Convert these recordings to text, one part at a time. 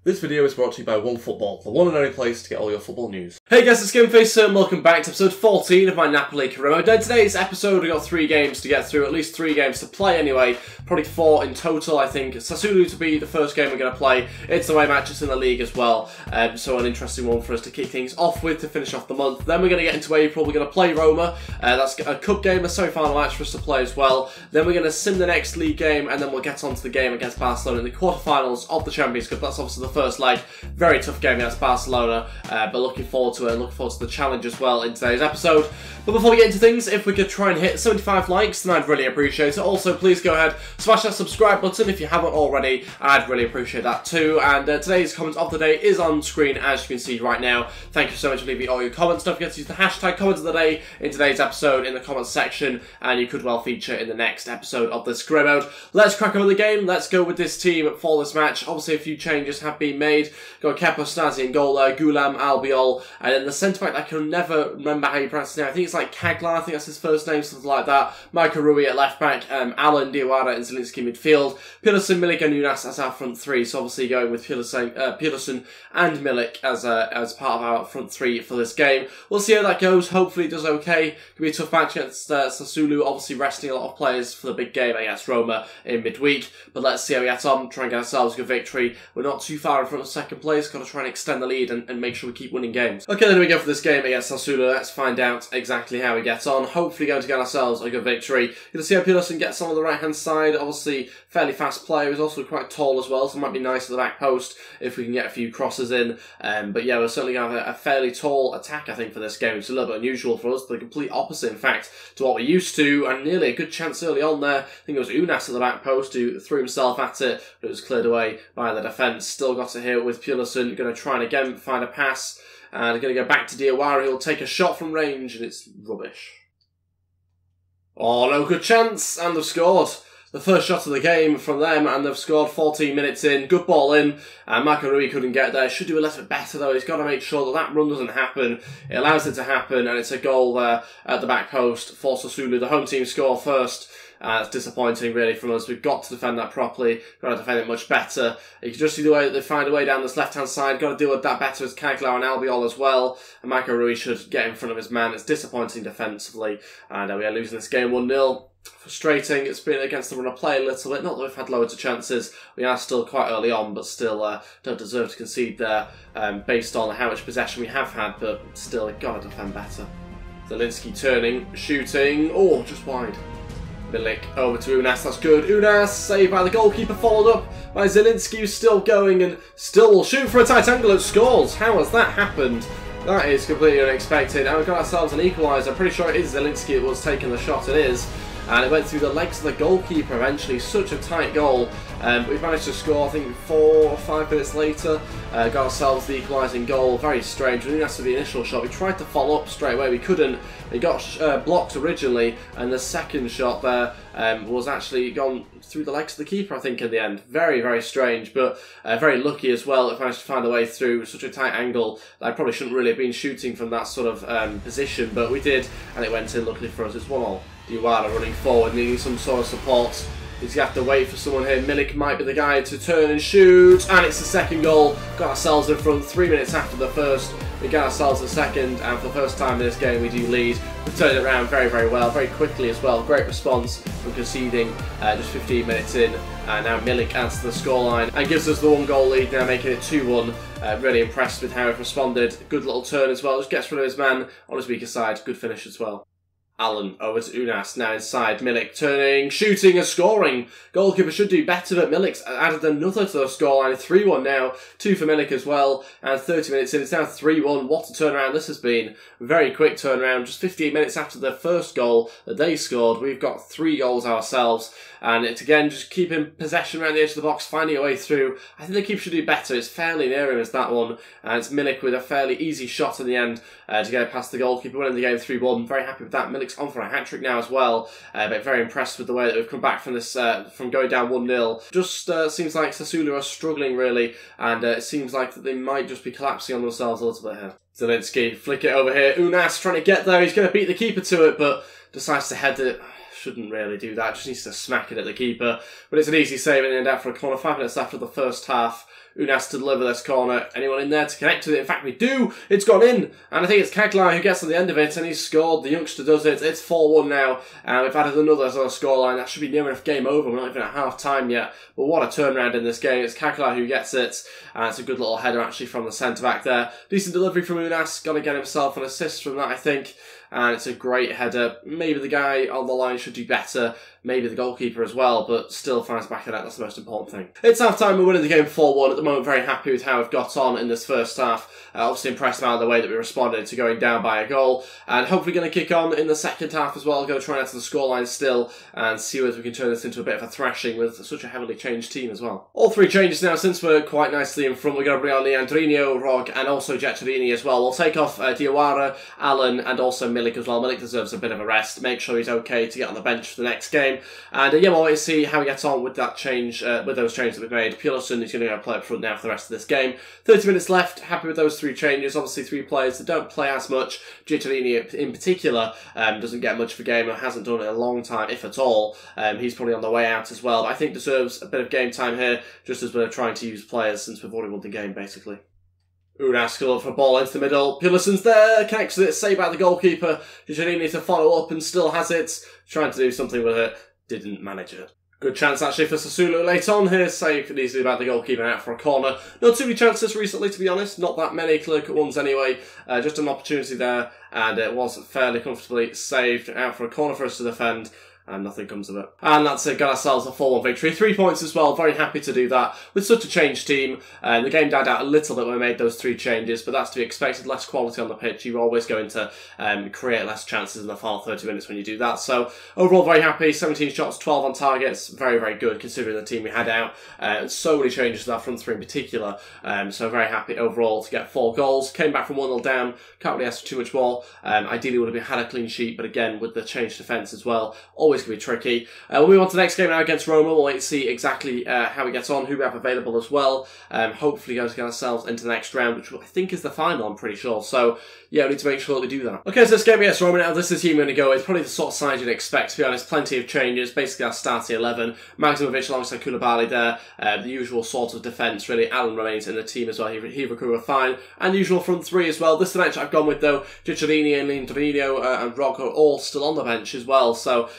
This video is brought to you by OneFootball, the one and only place to get all your football news. Hey guys, it's Gameface and welcome back to episode 14 of my Napoli career mode. In today's episode we've got 3 games to get through, at least 3 games to play anyway, probably 4 in total I think. Sassuolo to be the first game we're going to play. It's the away matches in the league as well, so an interesting one for us to kick things off with to finish off the month. Then we're going to get into April, we're going to play Roma, that's a cup game, a semi-final match for us to play as well. Then we're going to sim the next league game and then we'll get on to the game against Barcelona in the quarterfinals of the Champions Cup. That's obviously the first leg. Very tough game against Barcelona, but looking forward to it and looking forward to the challenge as well in today's episode. But before we get into things, if we could try and hit 75 likes, then I'd really appreciate it. Also, please go ahead, smash that subscribe button if you haven't already. I'd really appreciate that too. And today's comment of the day is on screen, as you can see right now. Thank you so much for leaving all your comments. Don't forget to use the hashtag comments of the day in today's episode in the comments section, and you could well feature in the next episode of this career mode. Let's crack on with the game. Let's go with this team for this match. Obviously, a few changes have been made. Got Kepa Stasi in goal there, Gulam, Albiol, and then the centre-back, I can never remember how you pronounce his name. I think it's like Kaglar, I think that's his first name, something like that. Michael Rui at left-back, Alan, Diawara and Zielinski midfield. Pearson, Milik and Unas as our front 3, so obviously going with Pearson and Milik as part of our front 3 for this game. We'll see how that goes, hopefully it does okay. It could be a tough match against Sassuolo, obviously resting a lot of players for the big game against Roma in midweek, but let's see how we get on, try and get ourselves a good victory. We're not too far in front of second place, got to try and extend the lead and make sure we keep winning games. Okay, then we go for this game against Sassuolo. Let's find out exactly how we get on. Hopefully going to get ourselves a good victory. You're going to see how Pearson gets on the right-hand side. Obviously, fairly fast player. He's also quite tall as well, so it might be nice at the back post if we can get a few crosses in. But yeah, we're certainly going to have a fairly tall attack, I think, for this game. It's a little bit unusual for us, the complete opposite, in fact, to what we're used to, and nearly a good chance early on there. I think it was Unas at the back post who threw himself at it, but it was cleared away by the defence. Still got it here with Pearson, going to try and again find a pass, and going to go back to Diawara. He'll take a shot from range, and it's rubbish. Oh, no good chance, and they've scored. The first shot of the game from them, and they've scored 14 minutes in. Good ball in, and Michael Rui couldn't get there. Should do a little bit better though. He's got to make sure that that run doesn't happen. It allows it to happen, and it's a goal there at the back post for Sassuolo. The home team score first. It's disappointing really from us. We've got to defend that properly. Got to defend it much better. You can just see the way that they find a way down this left-hand side. Got to deal with that better as Kaglar and Albiol as well. And Michael Rui should get in front of his man. It's disappointing defensively. And we are losing this game 1-0. Frustrating. It's been against the run of play a little bit. Not that we've had loads of chances. We are still quite early on, but still don't deserve to concede there based on how much possession we have had. But still, we've got to defend better. Zielinski turning, shooting. Oh, just wide. Milik over to Unas, that's good. Unas, saved by the goalkeeper, followed up by Zielinski, who's still going and still will shoot for a tight angle and scores. How has that happened? That is completely unexpected. And we've got ourselves an equaliser. I'm pretty sure it is Zielinski that was taking the shot. It is. And it went through the legs of the goalkeeper eventually. Such a tight goal. We've managed to score, I think, 4 or 5 minutes later. Got ourselves the equalising goal. Very strange. We didn't have to the initial shot. We tried to follow up straight away. We couldn't. It got blocked originally. And the second shot there was actually gone through the legs of the keeper, I think, in the end. Very, very strange. But very lucky as well. It managed to find a way through such a tight angle. I probably shouldn't really have been shooting from that sort of position. But we did. And it went in, luckily for us. It's 1-1. Diawara running forward, needing some sort of support. He's going to have to wait for someone here. Milik might be the guy to turn and shoot. And it's the second goal. Got ourselves in front 3 minutes after the first. We got ourselves the second. And for the first time in this game, we do lead. We've turned it around very, very well. Very quickly as well. Great response from conceding just 15 minutes in. And now Milik adds to the scoreline and gives us the 1-goal lead, now making it 2-1. Really impressed with how he responded. Good little turn as well. Just gets rid of his man on his weaker side. Good finish as well. Alan over to Unas, now inside. Milik turning, shooting and scoring. Goalkeeper should do better, but Milik's added another to the scoreline. 3-1 now, 2 for Milik as well. And 30 minutes in, it's now 3-1. What a turnaround this has been. Very quick turnaround. Just 15 minutes after the first goal that they scored, we've got 3 goals ourselves. And it's again just keeping possession around the edge of the box, finding a way through. I think the keeper should do better. It's fairly near him as that one. And it's Milik with a fairly easy shot in the end to get past the goalkeeper, winning the game 3-1. Very happy with that. Milik's on for a hat-trick now as well. But very impressed with the way that we've come back from this, from going down 1-0. Just seems like Sassuolo are struggling really. And it seems like that they might just be collapsing on themselves a little bit here. Zielinski, flick it over here. Unas trying to get there. He's going to beat the keeper to it, but decides to head it. Shouldn't really do that, just needs to smack it at the keeper. But it's an easy save in the end out for a corner. 5 minutes after the first half. Unas to deliver this corner. Anyone in there to connect with it? In fact, we do. It's gone in. And I think it's Caglai who gets on the end of it, and he's scored. The youngster does it. It's 4-1 now. And we've added another sort of scoreline. That should be near enough game over. We're not even at half time yet. But what a turnaround in this game. It's Caglai who gets it. And it's a good little header actually from the centre-back there. Decent delivery from Unas. Got to get himself an assist from that, I think. And it's a great header. Maybe the guy on the line should do better. Maybe the goalkeeper as well, but still finds back of that. That's the most important thing. It's half-time. We're winning the game 4-1. At the moment, very happy with how we've got on in this first half. Obviously impressed by the way that we responded to going down by a goal. And hopefully going to kick on in the second half as well. Go try and add to the scoreline still and see whether we can turn this into a bit of a thrashing with such a heavily changed team as well. All three changes now since we're quite nicely in front. We're going to bring on Leandrinho, Rog and also Getterini as well. We'll take off Diawara, Allen and also Milik as well. Milik deserves a bit of a rest. Make sure he's okay to get on the bench for the next game. And yeah, we'll wait to see how he gets on with that change, with those changes that we've made. Pulisic is going to go play up front now for the rest of this game. 30 minutes left. Happy with those three changes. Obviously, three players that don't play as much. Getterini in particular doesn't get much of a game and hasn't done it in a long time, if at all. He's probably on the way out as well. But I think deserves a bit of game time here, just as we're trying to use players since we've already won the game, basically. Unas goes for a ball into the middle. Pulisic's there, connects with it, saved by the goalkeeper. Getterini to follow up and still has it. Trying to do something with it. Didn't manage it. Good chance actually for Sassuolo late on here, saved easily by the goalkeeper out for a corner. Not too many chances recently, to be honest, not that many clear-cut ones anyway. Just an opportunity there, and it was fairly comfortably saved out for a corner for us to defend. And nothing comes of it. And that's it, got ourselves a 4-1 victory. 3 points as well, very happy to do that. With such a changed team, the game died out a little bit when we made those 3 changes, but that's to be expected. Less quality on the pitch, you're always going to create less chances in the final 30 minutes when you do that. So, overall very happy, 17 shots, 12 on targets, very, very good considering the team we had out. And so many changes to that front 3 in particular. So very happy overall to get 4 goals. Came back from 1-0 down, can't really ask for too much more. Ideally would have had a clean sheet, but again, with the changed defence as well, always going to be tricky. We'll move on to the next game now against Roma. We'll wait to see exactly how we get on, who we have available as well. Hopefully go to get ourselves into the next round, which I think is the final, I'm pretty sure. So, yeah, we need to make sure that we do that. Okay, so this game against Roma now, this is the team we're going to go. It's probably the sort of side you'd expect, to be honest. Plenty of changes, basically our starting 11. Maximovic alongside Koulibaly there. The usual sort of defence, really. Allen remains in the team as well. He recovered fine. And the usual front 3 as well. This is the bench I've gone with, though. Getterini and Leandrinho and Rog are all still on the bench as well. So,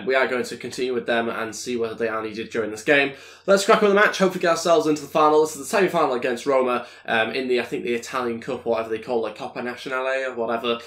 we are going to continue with them and see whether they are needed during this game. Let's crack on the match, hopefully get ourselves into the final. This is the semi-final against Roma in the, I think, the Italian Cup, or whatever they call it, Coppa Nazionale or whatever.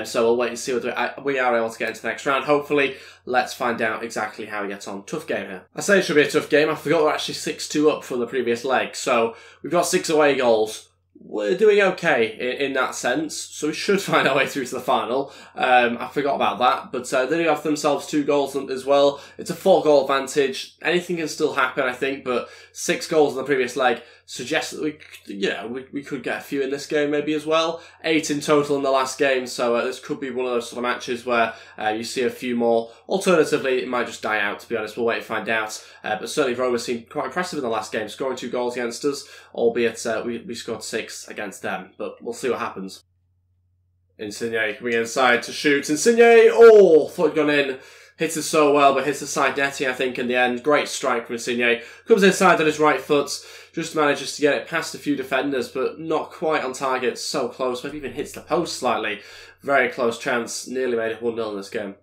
So we'll wait and see whether we are able to get into the next round. Hopefully, let's find out exactly how we get on. Tough game here. I say it should be a tough game. I forgot we're actually 6-2 up from the previous leg. So we've got 6 away goals. We're doing okay in that sense, so we should find our way through to the final. I forgot about that, but they do have themselves 2 goals as well. It's a 4-goal advantage. Anything can still happen, I think, but 6 goals in the previous leg suggests that we could get a few in this game maybe as well. 8 in total in the last game, so this could be one of those sort of matches where you see a few more. Alternatively, it might just die out, to be honest. We'll wait and find out. But certainly Roma seemed quite impressive in the last game, scoring 2 goals against us, albeit we scored 6 against them, but we'll see what happens. Insigne coming inside to shoot. Insigne, thought he'd gone in. Hits it so well, but hits the side netting, I think, in the end. Great strike from Insigne. Comes inside on his right foot. Just manages to get it past a few defenders, but not quite on target. So close. Maybe even hits the post slightly. Very close chance. Nearly made it 1-0 in this game.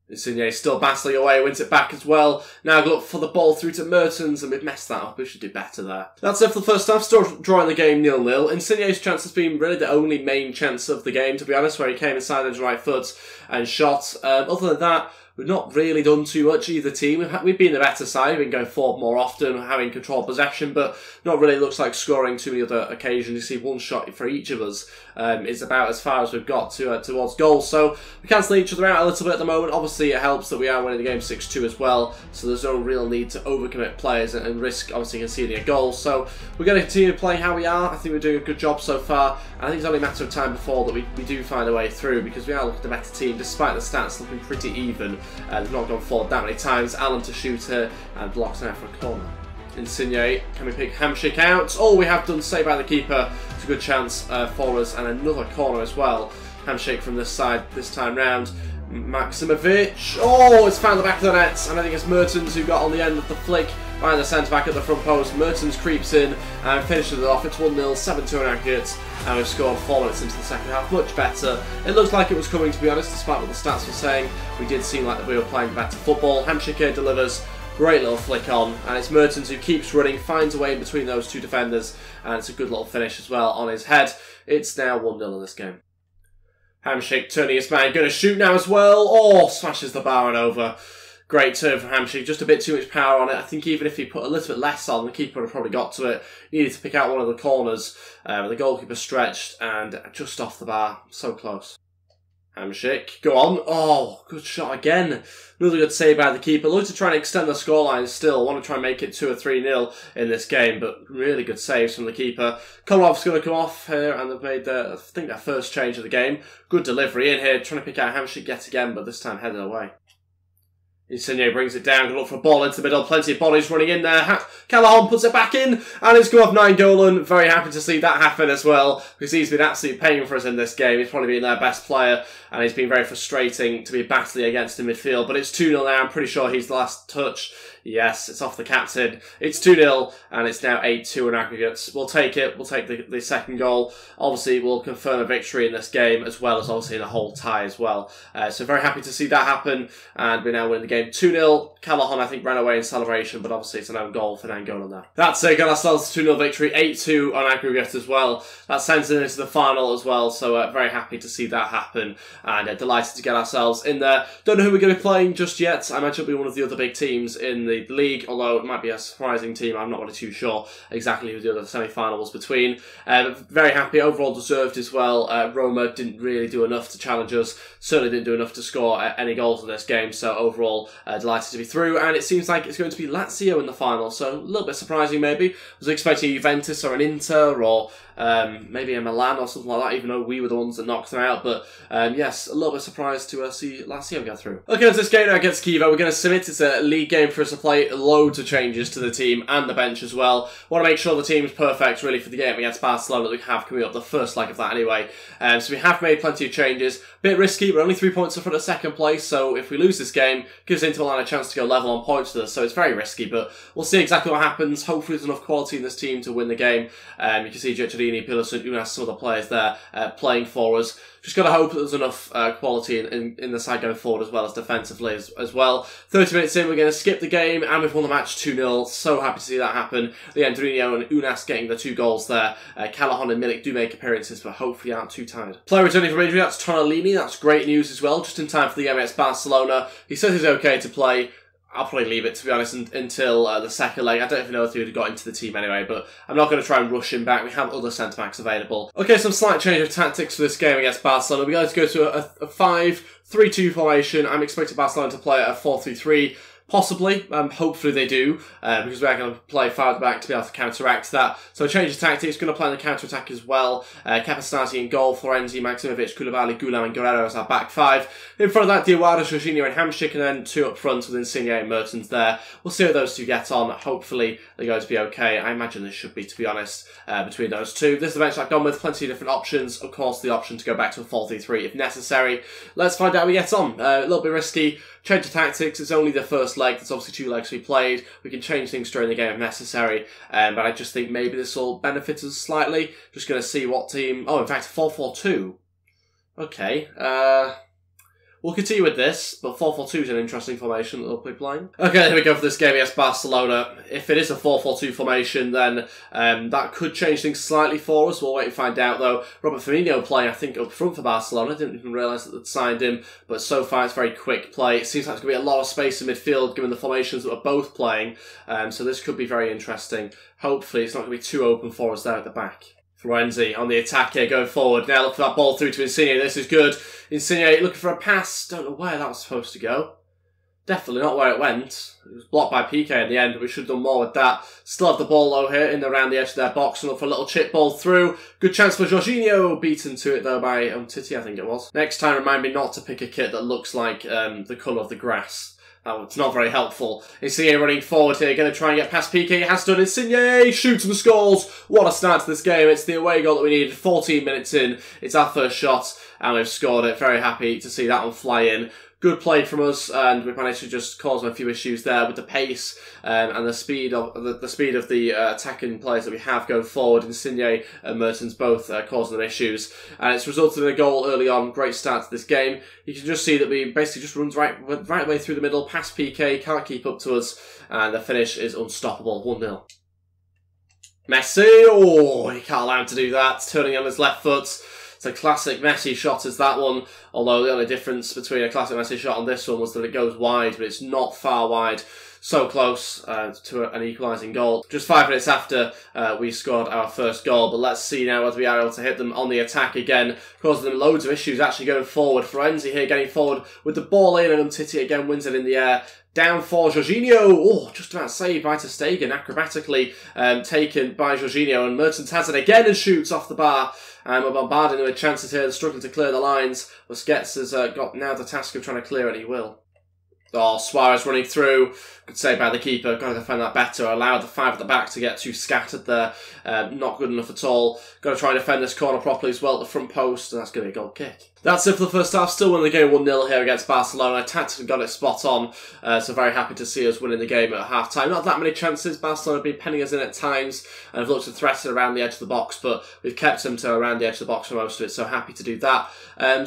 Insigne still battling away, wins it back as well. Now look for the ball through to Mertens, and we've messed that up. We should do better there. That's it for the first half. Still drawing the game 0-0. Insigne's chance has been really the only main chance of the game, to be honest, where he came inside on his right foot and shot. Other than that, we've not really done too much, either team. We've been the better side. We've been going forward more often, having control of possession, but not really looks like scoring too many other occasions. You see one shot for each of us is about as far as we've got towards goal. So we cancel each other out a little bit at the moment. Obviously, it helps that we are winning the game 6-2 as well, so there's no real need to overcommit players and risk, obviously, conceding a goal. So we're going to continue to play how we are. I think we're doing a good job so far. And I think it's only a matter of time before that we do find a way through, because we are looking at the better team, despite the stats looking pretty even. They've not gone forward that many times. Allen to shoot her and blocks now for a corner. Insigne, can we pick Hamsik out? Oh, we have done, saved by the keeper. It's a good chance for us, and another corner as well. Hamsik from this side this time round. Maximovic. Oh, it's found the back of the net, and I think it's Mertens who got on the end of the flick Right, the centre-back at the front post. Mertens creeps in and finishes it off. It's 1-0, 7-2 in aggregate, and we've scored 4 minutes into the second half. Much better. It looked like it was coming, to be honest, despite what the stats were saying. We did seem like that we were playing better football. Hamšík delivers. Great little flick on, and it's Mertens who keeps running, finds a way in between those two defenders, and it's a good little finish as well on his head. It's now 1-0 in this game. Hamšík turning his man, going to shoot now as well. Oh, smashes the bar and over. Great turn from Hamšík, just a bit too much power on it. I think even if he put a little bit less on, the keeper would have probably got to it. Needed to pick out one of the corners, the goalkeeper stretched and just off the bar. So close. Hamšík, go on. Oh, good shot again. Another good save by the keeper. Look to try and extend the scoreline still. Want to try and make it 2 or 3-0 in this game, but really good saves from the keeper. Kolomov's going to come off here, and they've made, I think, their first change of the game. Good delivery in here, trying to pick out Hamšík yet again, but this time headed away. Insigne brings it down, good look for a ball into the middle, plenty of bodies running in there. Callahan puts it back in, and it's come off Nainggolan. Very happy to see that happen as well, because he's been absolutely paying for us in this game. He's probably been their best player, and he's been very frustrating to be battling against in midfield. But it's 2-0 now, I'm pretty sure he's the last touch. Yes, it's off the captain. It's 2-0, and it's now 8-2 in aggregates. We'll take it. We'll take the second goal. Obviously, we'll confirm a victory in this game, as well as obviously in a whole tie as well. So very happy to see that happen, and we now win the game 2-0. Callahan, I think, ran away in celebration, but obviously it's an own goal for Nainggolan there. That's it. Got ourselves a 2-0 victory, 8-2 on aggregate as well. That sends us into the final as well, so very happy to see that happen, and delighted to get ourselves in there. Don't know who we're going to be playing just yet. I imagine it'll be one of the other big teams in the league, although it might be a surprising team. I'm not really too sure exactly who the other semi-final was between. Very happy, overall deserved as well. Roma didn't really do enough to challenge us, certainly didn't do enough to score any goals in this game, so overall delighted to be through, and it seems like it's going to be Lazio in the final, so a little bit surprising maybe. I was expecting Juventus or an Inter or maybe a Milan or something like that, even though we were the ones that knocked them out, but yes, a little bit surprised to see Lazio get through. Okay, on to this game now against Kiev. We're going to submit. It's a league game for us to play. Loads of changes to the team and the bench as well. Want to make sure the team's perfect really for the game against Barcelona that we have coming up, the first leg of that anyway. So we have made plenty of changes. Bit risky, but only 3 points in front of second place, so if we lose this game, gives Inter Milan a chance to go level on points with us, so it's very risky, but we'll see exactly what happens. Hopefully there's enough quality in this team to win the game. You can see Giaccherini, Pilusin, Unas, some of the players there playing for us. Just got to hope that there's enough quality in the side going forward as well as defensively as well. 30 minutes in, we're going to skip the game, and we've won the match 2-0. So happy to see that happen. The Andrinho and Unas getting the 2 goals there. Callahan and Milik do make appearances, but hopefully aren't too tired. Player returning from injury, that's Tonalini. That's great news as well, just in time for the game against Barcelona. He says he's okay to play. I'll probably leave it, to be honest, until the second leg. I don't even know if he would have got into the team anyway, but I'm not going to try and rush him back. We have other centre-backs available. Okay, some slight change of tactics for this game against Barcelona. We're going to go to a 5-3-2 formation. I'm expecting Barcelona to play a 4-3-3. Possibly, hopefully they do, because we're going to play far back to be able to counteract that. So a change of tactics, going to play in the counter-attack as well. Capestati in goal, Florenzi, Maximovic, Koulibaly, Gulam and Guerrero as our back 5. In front of that, Diawara, Jorginho and Hamšík, and then 2 up front with Insigne and Mertens there. We'll see how those 2 get on. Hopefully they're going to be okay. I imagine they should be, to be honest, between those 2. This is the bench I've gone with, plenty of different options. Of course, the option to go back to a 4-3-3 if necessary. Let's find out how we get on. A little bit risky. Change of tactics, it's only the first leg, there's obviously 2 legs we played. We can change things during the game if necessary, but I just think maybe this will benefit us slightly. Just going to see what team... Oh, in fact, 4-4-2. Okay, we'll continue with this, but 4-4-2 is an interesting formation that they'll be playing. Okay, here we go for this game against Barcelona. If it is a 4-4-2 formation, then that could change things slightly for us. We'll wait and find out, though. Robert Firmino playing, I think, up front for Barcelona. Didn't even realise that they'd signed him, but so far it's very quick play. It seems like there's going to be a lot of space in midfield, given the formations that we're both playing, so this could be very interesting. Hopefully it's not going to be too open for us there at the back. Florenzi on the attack here, going forward. Now look for that ball through to Insigne. This is good. Insigne looking for a pass. Don't know where that was supposed to go. Definitely not where it went. It was blocked by Piqué in the end, but we should have done more with that. Still have the ball though here, in around the edge of their box, and look for a little chip ball through. Good chance for Jorginho. Beaten to it though by Titi, I think it was. Next time, remind me not to pick a kit that looks like the colour of the grass. It's not very helpful. Insigne running forward here, going to try and get past Piqué. Has done. Insigne shoots and scores. What a start to this game. It's the away goal that we needed 14 minutes in. It's our first shot, and we've scored it. Very happy to see that one fly in. good play from us, and we've managed to just cause a few issues there with the pace and the speed of the attacking players that we have going forward. Insigne and Mertens both causing them issues, and it's resulted in a goal early on. Great start to this game. You can just see that we basically just runs right way through the middle, past PK, can't keep up to us, and the finish is unstoppable. 1-0. Messi, oh, you can't allow him to do that. Turning on his left foot. It's a classic Messi shot as that one, although the only difference between a classic Messi shot and this one was that it goes wide, but it's not far wide. So close to an equalising goal. Just 5 minutes after we scored our first goal, but let's see now whether we are able to hit them on the attack again, causing them loads of issues actually going forward. Florenzi here getting forward with the ball in, and Umtiti again wins it in the air. Down for Jorginho. Oh, just about saved by ter Stegen, acrobatically taken by Jorginho, and Mertens has it again and shoots off the bar. We're bombarding them with chances here, struggling to clear the lines. Busquets has got now the task of trying to clear it, and he will. Oh, Suarez running through. Good save by the keeper. Got to defend that better. Allowed the 5 at the back to get too scattered there. Not good enough at all. Got to try and defend this corner properly as well at the front post. And that's going to be a goal kick. That's it for the first half. Still winning the game 1-0 here against Barcelona. Tactically got it spot on. So very happy to see us winning the game at half-time. Not that many chances. Barcelona have been penning us in at times and have looked to threaten around the edge of the box, but we've kept them to around the edge of the box for most of it. So happy to do that.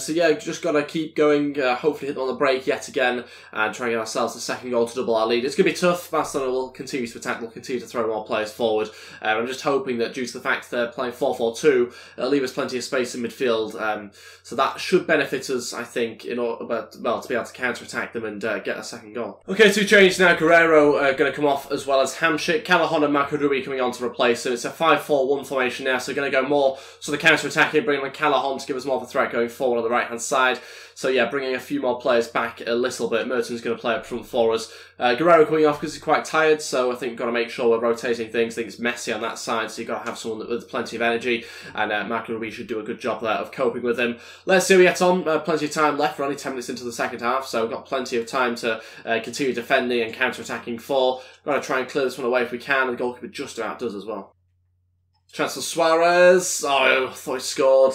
So yeah, just got to keep going. Hopefully hit them on the break yet again and try and get ourselves the second goal to double our lead. It's going to be tough. Barcelona will continue to attack. Will continue to throw more players forward. I'm just hoping that due to the fact they're playing 4-4-2, it'll leave us plenty of space in midfield. So that should benefit us, I think, in order, to be able to counter-attack them and get a second goal. Okay, 2 changes now. Guerrero going to come off as well as Hamšík. Callahan and Marco Rui coming on to replace him. It's a 5-4-1 formation now, so going to go more so the counter-attacking, bringing in Callahan to give us more of a threat going forward on the right-hand side. So yeah, bringing a few more players back a little bit. Mertens going to play up front for us. Guerrero coming off because he's quite tired, so I think we've got to make sure we're rotating things. I think it's Messi on that side, so you've got to have someone with plenty of energy, and Marco Rui should do a good job there of coping with him. Let's see how we get on. Plenty of time left. We're only 10 minutes into the second half, so we've got plenty of time to continue defending and counter-attacking for. Got to try and clear this one away if we can, and the goalkeeper just about does as well. Chance for Suarez. Oh, I thought he scored.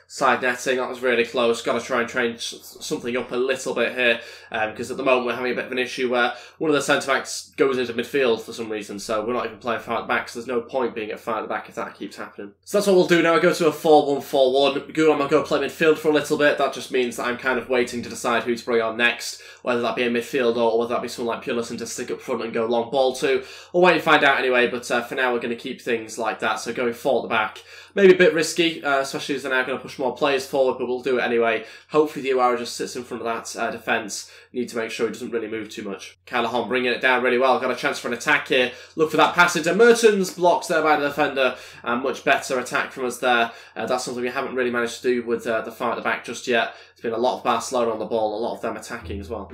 Side netting, that was really close. Got to try and train something up a little bit here, because at the moment we're having a bit of an issue where one of the centre-backs goes into midfield for some reason, so we're not even playing far at the back, so there's no point being at far at the back if that keeps happening. So that's what we'll do now. I go to a 4-1-4-1. Gulam will go play midfield for a little bit. That just means that I'm kind of waiting to decide who to bring on next, whether that be a midfielder or whether that be someone like Pulisic to stick up front and go long ball to. We'll wait and find out anyway, but for now we're going to keep things like that, so going 4 at the back. Maybe a bit risky, especially as they're now going to push more players forward, but we'll do it anyway. Hopefully Diawara just sits in front of that defence. Need to make sure he doesn't really move too much. Callahan bringing it down really well. Got a chance for an attack here. Look for that pass into Mertens. Blocked there by the defender. And much better attack from us there. That's something we haven't really managed to do with the far at the back just yet. It's been a lot of Barcelona on the ball, a lot of them attacking as well.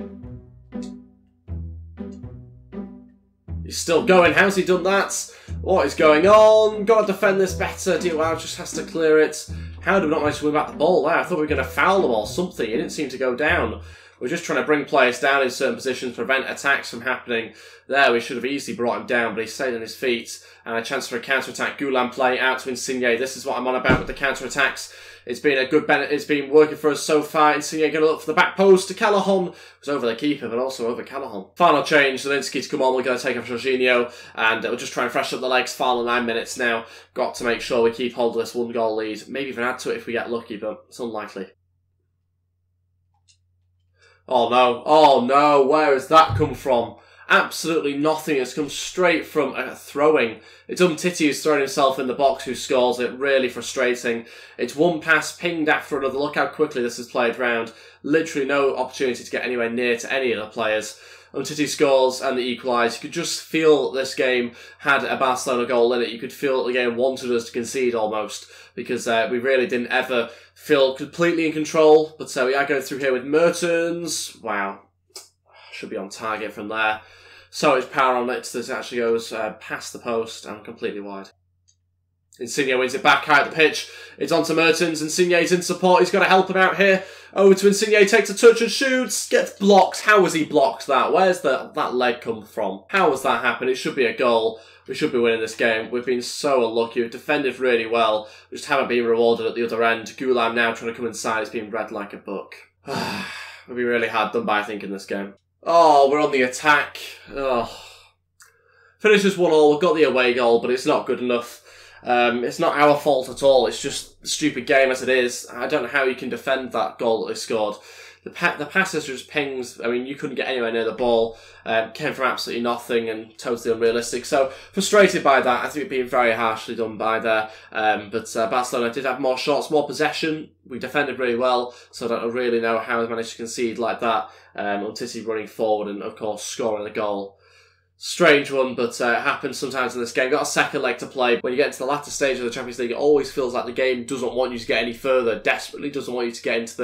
He's still going. How's he done that? What is going on? Got to defend this better. Diawara just has to clear it. How did we not manage to win back the ball there? I thought we were going to foul them or something. He didn't seem to go down. We're just trying to bring players down in certain positions, prevent attacks from happening. There, we should have easily brought him down, but he stayed on his feet. And a chance for a counter-attack. Gulam play out to Insigne. This is what I'm on about with the counter-attacks. It's been a good benefit. It's been working for us so far. Insigne going to look for the back post to Callahan. It was over the keeper, but also over Callahan. Final change. Zelensky to come on. We're going to take off Jorginho. And we'll just try and freshen up the legs. Final 9 minutes now. Got to make sure we keep hold of this 1-goal lead. Maybe even add to it if we get lucky, but it's unlikely. Oh no. Oh no. Where has that come from? Absolutely nothing. It's come straight from a throwing. It's Umtiti who's thrown himself in the box who scores it. Really frustrating. It's one pass pinged after another. Look how quickly this is played round. Literally no opportunity to get anywhere near to any of the players. Umtiti scores and the equalise. You could just feel this game had a Barcelona goal in it. You could feel the game wanted us to concede almost, because we really didn't ever feel completely in control. But we are going through here with Mertens. Wow. Should be on target from there. So much power on it. This actually goes past the post and completely wide. Insigne wins it back high at the pitch. It's on to Mertens. Insigne's in support. He's got to help him out here. Over to Insigne. Takes a touch and shoots. Gets blocked. How was he blocked that? Where's that leg come from? How has that happened? It should be a goal. We should be winning this game. We've been so unlucky. We've defended really well. We just haven't been rewarded at the other end. Gulam now trying to come inside. He's being read like a book. we really hard done by, I think, in this game. Oh, we're on the attack. Oh. Finishes 1-1, we've got the away goal, but it's not good enough. It's not our fault at all, it's just a stupid game as it is. I don't know how you can defend that goal that they scored. The passes just pings. I mean, you couldn't get anywhere near the ball. Came from absolutely nothing and totally unrealistic. So, frustrated by that. I think we've been very harshly done by there. But Barcelona did have more shots, more possession. We defended really well, so I don't really know how we managed to concede like that. Umtiti running forward and, of course, scoring the goal. Strange one, but it happens sometimes in this game. Got a second leg to play. When you get into the latter stage of the Champions League, it always feels like the game doesn't want you to get any further, desperately doesn't want you to get into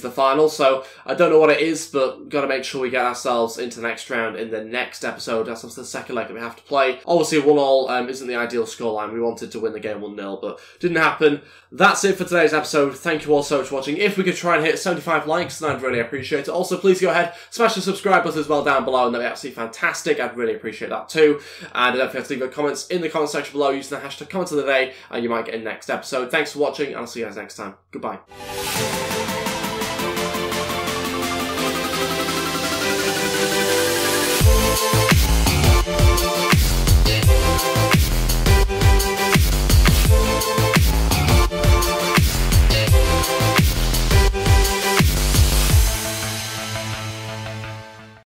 the final. So I don't know what it is, but we've got to make sure we get ourselves into the next round in the next episode. That's the second leg that we have to play. Obviously, 1-1 isn't the ideal scoreline. We wanted to win the game 1-0, but didn't happen. That's it for today's episode. Thank you all so much for watching. If we could try and hit 75 likes, then I'd really appreciate it. Also, please go ahead, smash the subscribe button as well down below, and that'd be absolutely fantastic. I'd really appreciate that too. And don't forget to leave your comments in the comment section below using the hashtag comment of the day, and you might get in the next episode. Thanks for watching, and I'll see you guys next time. Goodbye.